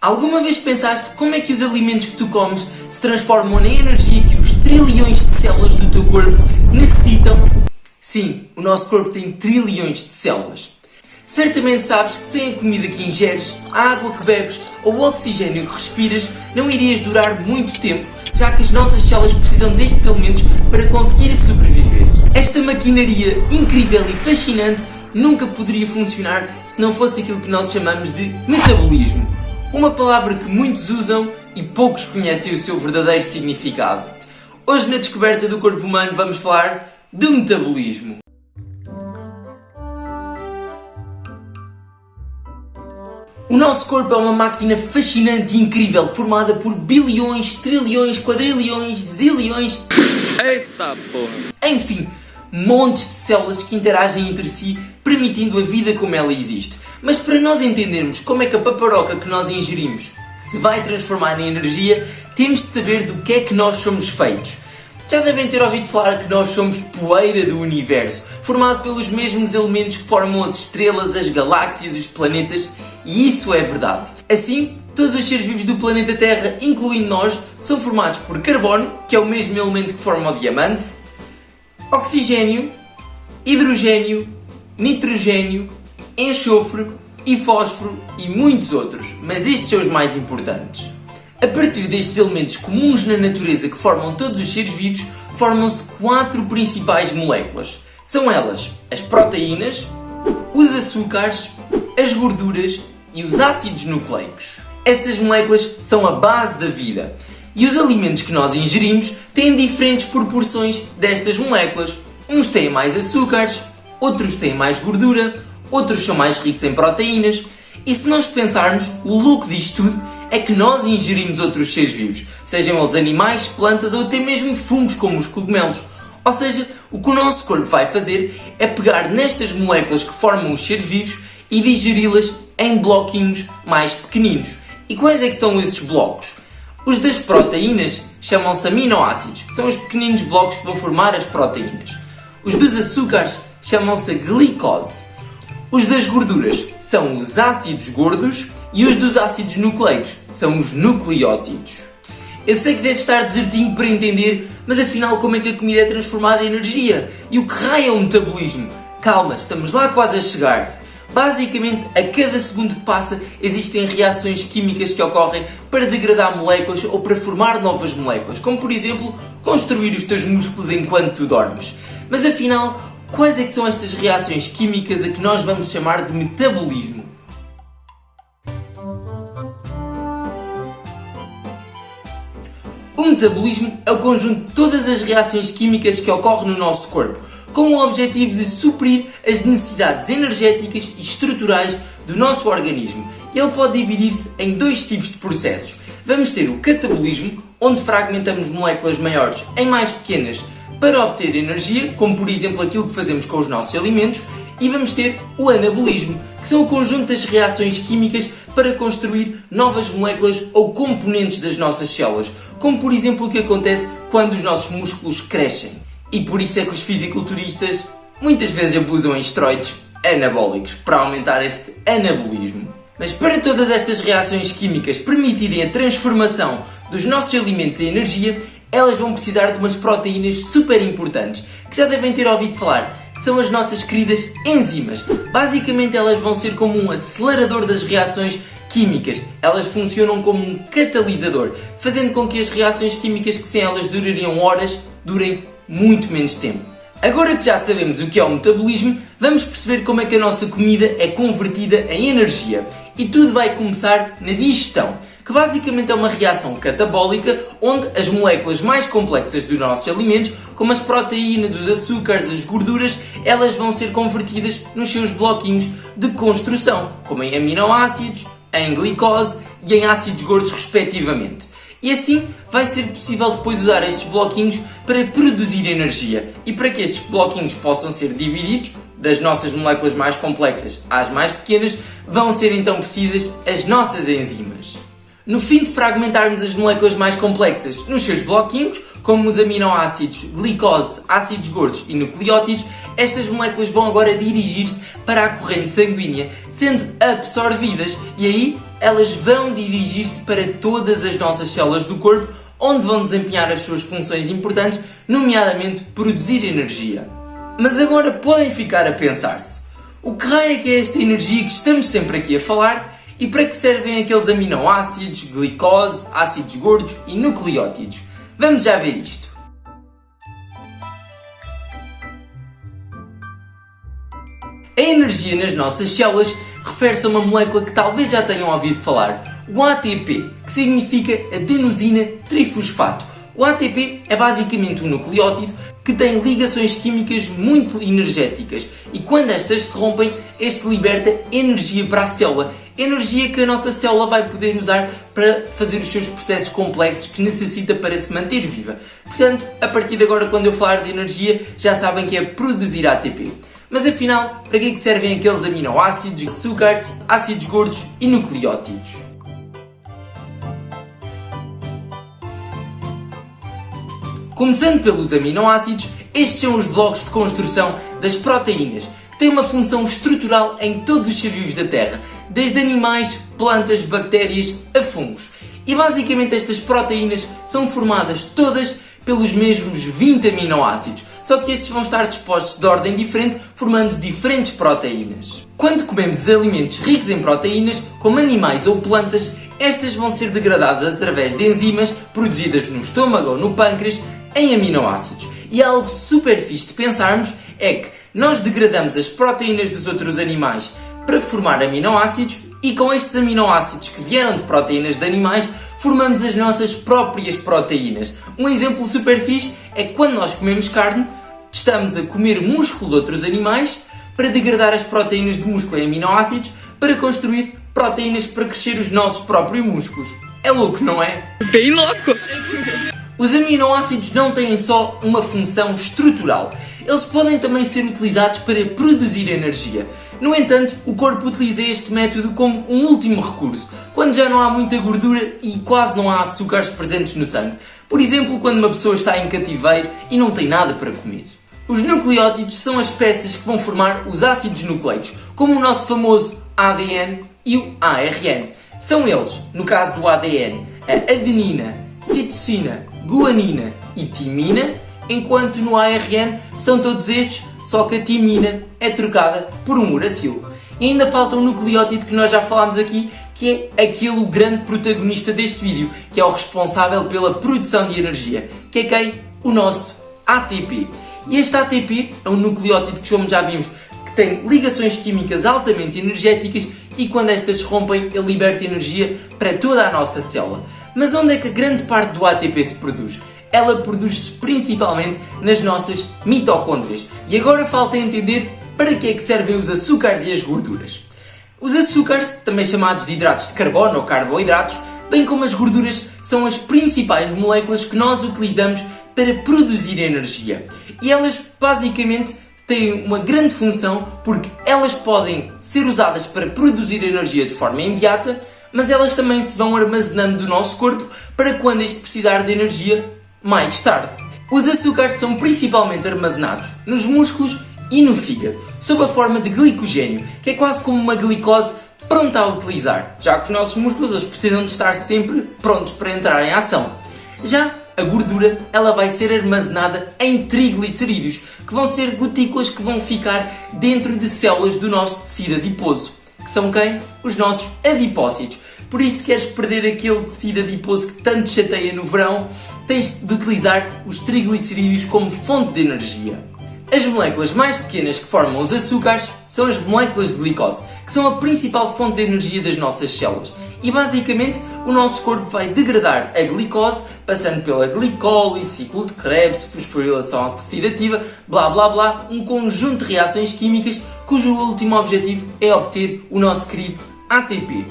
Alguma vez pensaste como é que os alimentos que tu comes se transformam na energia que os trilhões de células do teu corpo necessitam? Sim, o nosso corpo tem trilhões de células. Certamente sabes que sem a comida que ingeres, a água que bebes ou o oxigênio que respiras, não irias durar muito tempo, já que as nossas células precisam destes alimentos para conseguir sobreviver. Esta maquinaria incrível e fascinante nunca poderia funcionar se não fosse aquilo que nós chamamos de metabolismo. Uma palavra que muitos usam e poucos conhecem o seu verdadeiro significado. Hoje na descoberta do corpo humano vamos falar do metabolismo. O nosso corpo é uma máquina fascinante e incrível, formada por bilhões, trilhões, quadrilhões, zilhões... Eita porra! Enfim, montes de células que interagem entre si, permitindo a vida como ela existe. Mas para nós entendermos como é que a paparoca que nós ingerimos se vai transformar em energia, temos de saber do que é que nós somos feitos. Já devem ter ouvido falar que nós somos poeira do universo, formado pelos mesmos elementos que formam as estrelas, as galáxias, os planetas, e isso é verdade. Assim, todos os seres vivos do planeta Terra, incluindo nós, são formados por carbono, que é o mesmo elemento que forma o diamante, oxigênio, hidrogênio, nitrogênio, enxofre e fósforo e muitos outros, mas estes são os mais importantes. A partir destes elementos comuns na natureza que formam todos os seres vivos, formam-se 4 principais moléculas. São elas as proteínas, os açúcares, as gorduras e os ácidos nucleicos. Estas moléculas são a base da vida e os alimentos que nós ingerimos têm diferentes proporções destas moléculas. Uns têm mais açúcares, outros têm mais gordura, outros são mais ricos em proteínas. E se nós pensarmos, o louco disto tudo é que nós ingerimos outros seres vivos, sejam eles animais, plantas ou até mesmo fungos como os cogumelos. Ou seja, o que o nosso corpo vai fazer é pegar nestas moléculas que formam os seres vivos e digeri-las em bloquinhos mais pequeninos. E quais é que são esses blocos? Os das proteínas chamam-se aminoácidos, que são os pequeninos blocos que vão formar as proteínas. Os dos açúcares chamam-se glicose. Os das gorduras são os ácidos gordos e os dos ácidos nucleicos são os nucleótidos. Eu sei que deve estar desertinho para entender, mas afinal como é que a comida é transformada em energia? E o que raio é o metabolismo? Calma, estamos lá quase a chegar. Basicamente, a cada segundo que passa existem reações químicas que ocorrem para degradar moléculas ou para formar novas moléculas, como por exemplo, construir os teus músculos enquanto tu dormes. Mas afinal, quais é que são estas reações químicas a que nós vamos chamar de metabolismo? O metabolismo é o conjunto de todas as reações químicas que ocorrem no nosso corpo, com o objetivo de suprir as necessidades energéticas e estruturais do nosso organismo. Ele pode dividir-se em 2 tipos de processos. Vamos ter o catabolismo, onde fragmentamos moléculas maiores em mais pequenas para obter energia, como por exemplo aquilo que fazemos com os nossos alimentos, e vamos ter o anabolismo, que são o conjunto das reações químicas para construir novas moléculas ou componentes das nossas células, como por exemplo o que acontece quando os nossos músculos crescem. E por isso é que os fisiculturistas muitas vezes abusam em esteroides anabólicos para aumentar este anabolismo. Mas para todas estas reações químicas permitirem a transformação dos nossos alimentos em energia, elas vão precisar de umas proteínas super importantes, que já devem ter ouvido falar, que são as nossas queridas enzimas. Basicamente elas vão ser como um acelerador das reações químicas. Elas funcionam como um catalisador, fazendo com que as reações químicas que sem elas durariam horas, durem muito menos tempo. Agora que já sabemos o que é o metabolismo, vamos perceber como é que a nossa comida é convertida em energia. E tudo vai começar na digestão, que basicamente é uma reação catabólica onde as moléculas mais complexas dos nossos alimentos, como as proteínas, os açúcares, as gorduras, elas vão ser convertidas nos seus bloquinhos de construção, como em aminoácidos, em glicose e em ácidos gordos respectivamente. E assim vai ser possível depois usar estes bloquinhos para produzir energia. E para que estes bloquinhos possam ser divididos, das nossas moléculas mais complexas às mais pequenas, vão ser então precisas as nossas enzimas. No fim de fragmentarmos as moléculas mais complexas nos seus bloquinhos, como os aminoácidos, glicose, ácidos gordos e nucleótidos, estas moléculas vão agora dirigir-se para a corrente sanguínea, sendo absorvidas, e aí elas vão dirigir-se para todas as nossas células do corpo, onde vão desempenhar as suas funções importantes, nomeadamente produzir energia. Mas agora podem ficar a pensar-se: o que raio é que é esta energia que estamos sempre aqui a falar e para que servem aqueles aminoácidos, glicose, ácidos gordos e nucleótidos? Vamos já ver isto. A energia nas nossas células refere-se a uma molécula que talvez já tenham ouvido falar, o ATP, que significa adenosina trifosfato. O ATP é basicamente um nucleótido que tem ligações químicas muito energéticas e quando estas se rompem, este liberta energia para a célula. Energia que a nossa célula vai poder usar para fazer os seus processos complexos que necessita para se manter viva. Portanto, a partir de agora, quando eu falar de energia, já sabem que é produzir ATP. Mas afinal, para que servem aqueles aminoácidos, açúcares, ácidos gordos e nucleótidos? Começando pelos aminoácidos, estes são os blocos de construção das proteínas, que têm uma função estrutural em todos os seres vivos da Terra, desde animais, plantas, bactérias a fungos. E basicamente estas proteínas são formadas todas pelos mesmos 20 aminoácidos, só que estes vão estar dispostos de ordem diferente, formando diferentes proteínas. Quando comemos alimentos ricos em proteínas, como animais ou plantas, estas vão ser degradadas através de enzimas produzidas no estômago ou no pâncreas em aminoácidos. E algo super fixe de pensarmos é que nós degradamos as proteínas dos outros animais para formar aminoácidos e com estes aminoácidos que vieram de proteínas de animais formamos as nossas próprias proteínas. Um exemplo super fixe é que quando nós comemos carne, estamos a comer músculo de outros animais para degradar as proteínas de músculo em aminoácidos para construir proteínas para crescer os nossos próprios músculos. É louco, não é? Bem louco! Os aminoácidos não têm só uma função estrutural, eles podem também ser utilizados para produzir energia. No entanto, o corpo utiliza este método como um último recurso, quando já não há muita gordura e quase não há açúcares presentes no sangue. Por exemplo, quando uma pessoa está em cativeiro e não tem nada para comer. Os nucleótidos são as peças que vão formar os ácidos nucleicos, como o nosso famoso ADN e o ARN. São eles, no caso do ADN, a adenina, citosina, guanina e timina, enquanto no ARN são todos estes, só que a timina é trocada por um uracilo. E ainda falta um nucleótido que nós já falámos aqui, que é aquele grande protagonista deste vídeo, que é o responsável pela produção de energia, que é quem? O nosso ATP. E este ATP é um nucleótido que, como já vimos, que tem ligações químicas altamente energéticas e quando estas se rompem, ele liberta energia para toda a nossa célula. Mas onde é que a grande parte do ATP se produz? Ela produz-se principalmente nas nossas mitocôndrias. E agora falta entender para que é que servem os açúcares e as gorduras. Os açúcares, também chamados de hidratos de carbono ou carboidratos, bem como as gorduras, são as principais moléculas que nós utilizamos para produzir energia. E elas basicamente têm uma grande função porque elas podem ser usadas para produzir energia de forma imediata, mas elas também se vão armazenando do nosso corpo para quando este precisar de energia mais tarde. Os açúcares são principalmente armazenados nos músculos e no fígado, sob a forma de glicogênio, que é quase como uma glicose pronta a utilizar, já que os nossos músculos eles precisam de estar sempre prontos para entrar em ação. Já a gordura ela vai ser armazenada em triglicerídeos, que vão ser gotículas que vão ficar dentro de células do nosso tecido adiposo, que são quem? Os nossos adipócitos. Por isso, queres perder aquele tecido adiposo que tanto chateia no verão, tens de utilizar os triglicerídeos como fonte de energia. As moléculas mais pequenas que formam os açúcares são as moléculas de glicose, que são a principal fonte de energia das nossas células. E basicamente, o nosso corpo vai degradar a glicose, passando pela glicólise, ciclo de Krebs, fosforilação oxidativa, blá blá blá, um conjunto de reações químicas cujo último objetivo é obter o nosso querido ATP.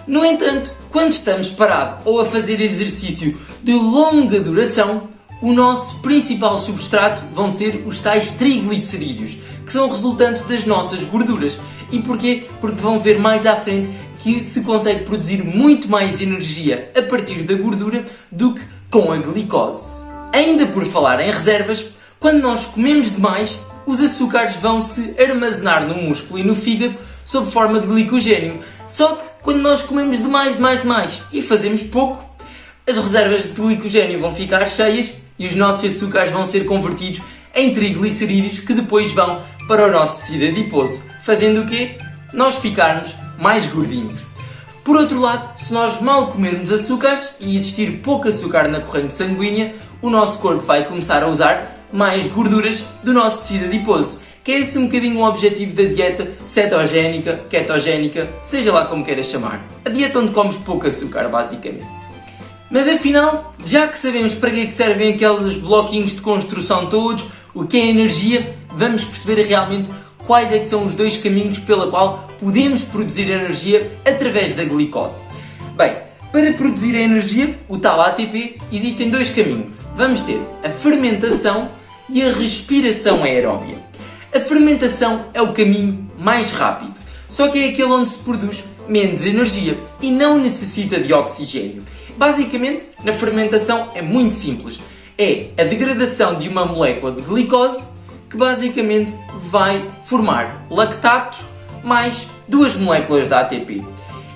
No entanto, quando estamos parados ou a fazer exercício de longa duração, o nosso principal substrato vão ser os tais triglicerídeos, que são resultantes das nossas gorduras. E porquê? Porque vão ver mais à frente que se consegue produzir muito mais energia a partir da gordura do que com a glicose. Ainda por falar em reservas, quando nós comemos demais, os açúcares vão se armazenar no músculo e no fígado sob forma de glicogênio. Só que quando nós comemos demais e fazemos pouco, as reservas de glicogênio vão ficar cheias e os nossos açúcares vão ser convertidos em triglicerídeos que depois vão para o nosso tecido adiposo, fazendo o quê? Nós ficarmos mais gordinhos. Por outro lado, se nós mal comermos açúcares e existir pouco açúcar na corrente sanguínea, o nosso corpo vai começar a usar mais gorduras do nosso tecido adiposo, que é esse um bocadinho o objetivo da dieta cetogénica, ketogénica, seja lá como queiras chamar. A dieta onde comes pouco açúcar, basicamente. Mas afinal, já que sabemos para que é que servem aqueles bloquinhos de construção todos, o que é energia, vamos perceber realmente quais é que são os dois caminhos pela qual podemos produzir energia através da glicose. Bem, para produzir a energia, o tal ATP, existem dois caminhos. Vamos ter a fermentação e a respiração aeróbia. A fermentação é o caminho mais rápido, só que é aquele onde se produz menos energia e não necessita de oxigênio. Basicamente, na fermentação é muito simples. É a degradação de uma molécula de glicose que basicamente vai formar lactato mais duas moléculas de ATP.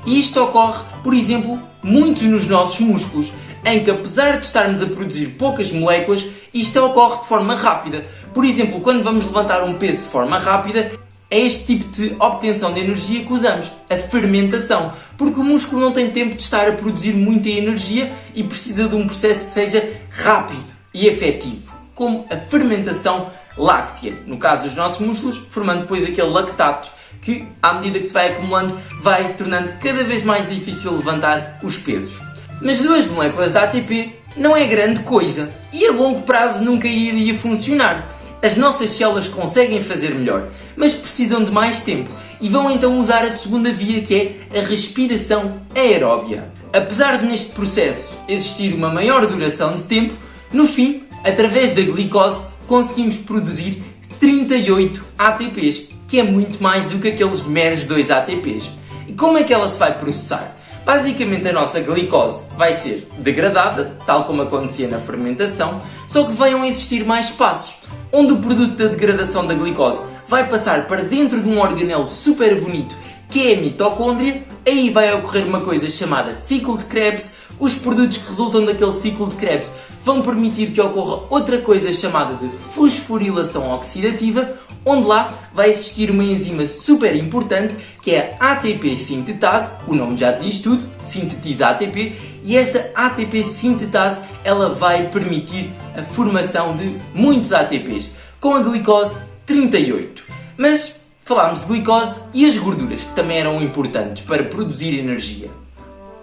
E isto ocorre, por exemplo, muito nos nossos músculos, em que apesar de estarmos a produzir poucas moléculas, isto ocorre de forma rápida. Por exemplo, quando vamos levantar um peso de forma rápida, é este tipo de obtenção de energia que usamos, a fermentação, porque o músculo não tem tempo de estar a produzir muita energia e precisa de um processo que seja rápido e efetivo, como a fermentação láctea, no caso dos nossos músculos, formando depois aquele lactato que, à medida que se vai acumulando, vai tornando cada vez mais difícil levantar os pesos. Mas duas moléculas de ATP não é grande coisa e a longo prazo nunca iria funcionar. As nossas células conseguem fazer melhor, mas precisam de mais tempo e vão então usar a segunda via, que é a respiração aeróbia. Apesar de neste processo existir uma maior duração de tempo, no fim, através da glicose, conseguimos produzir 38 ATPs, que é muito mais do que aqueles meros 2 ATPs. E como é que ela se vai processar? Basicamente a nossa glicose vai ser degradada, tal como acontecia na fermentação, só que vão existir mais passos, onde o produto da degradação da glicose vai passar para dentro de um organelo super bonito, que é a mitocôndria. Aí vai ocorrer uma coisa chamada ciclo de Krebs. Os produtos que resultam daquele ciclo de Krebs vão permitir que ocorra outra coisa chamada de fosforilação oxidativa, onde lá vai existir uma enzima super importante, que é a ATP sintetase, o nome já diz tudo, sintetiza ATP, e esta ATP sintetase ela vai permitir a formação de muitos ATPs, com a glicose 38. Mas falámos de glicose e as gorduras, que também eram importantes para produzir energia.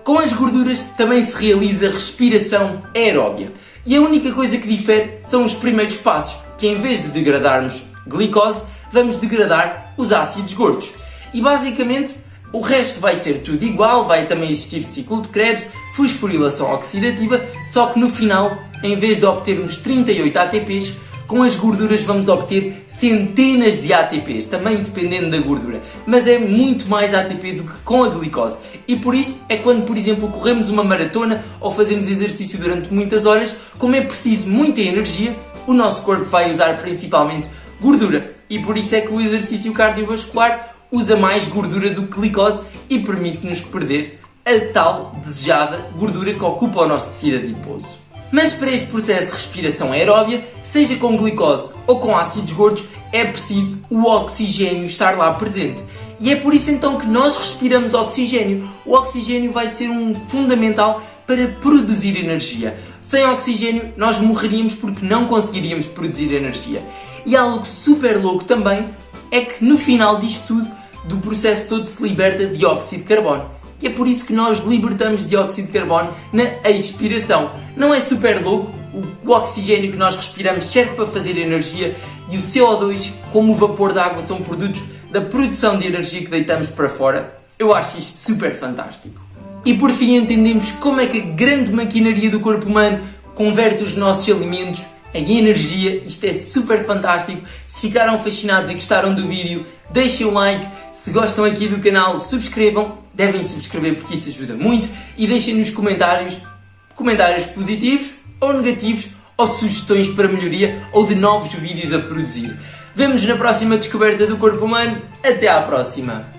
Com as gorduras também se realiza respiração aeróbia. E a única coisa que difere são os primeiros passos, que em vez de degradarmos glicose, vamos degradar os ácidos gordos. E basicamente o resto vai ser tudo igual, vai também existir ciclo de Krebs, fosforilação oxidativa, só que no final, em vez de obtermos 38 ATPs, com as gorduras vamos obter centenas de ATPs, também dependendo da gordura, mas é muito mais ATP do que com a glicose. E por isso é quando, por exemplo, corremos uma maratona ou fazemos exercício durante muitas horas, como é preciso muita energia, o nosso corpo vai usar principalmente gordura. E por isso é que o exercício cardiovascular usa mais gordura do que glicose e permite-nos perder a tal desejada gordura que ocupa o nosso tecido adiposo. Mas para este processo de respiração aeróbia, seja com glicose ou com ácidos gordos, é preciso o oxigênio estar lá presente. E é por isso então que nós respiramos oxigênio. O oxigênio vai ser fundamental para produzir energia. Sem oxigênio nós morreríamos porque não conseguiríamos produzir energia. E algo super louco também é que no final disto tudo, do processo todo se liberta dióxido de carbono. E é por isso que nós libertamos dióxido de carbono na expiração. Não é super louco? O oxigênio que nós respiramos serve para fazer energia e o CO2, como o vapor de água, são produtos da produção de energia que deitamos para fora. Eu acho isto super fantástico. E por fim entendemos como é que a grande maquinaria do corpo humano converte os nossos alimentos em energia. Isto é super fantástico. Se ficaram fascinados e gostaram do vídeo, deixem o like. Se gostam aqui do canal, subscrevam. Devem subscrever porque isso ajuda muito. E deixem nos comentários positivos ou negativos, ou sugestões para melhoria ou de novos vídeos a produzir. Vemo-nos na próxima descoberta do corpo humano. Até à próxima!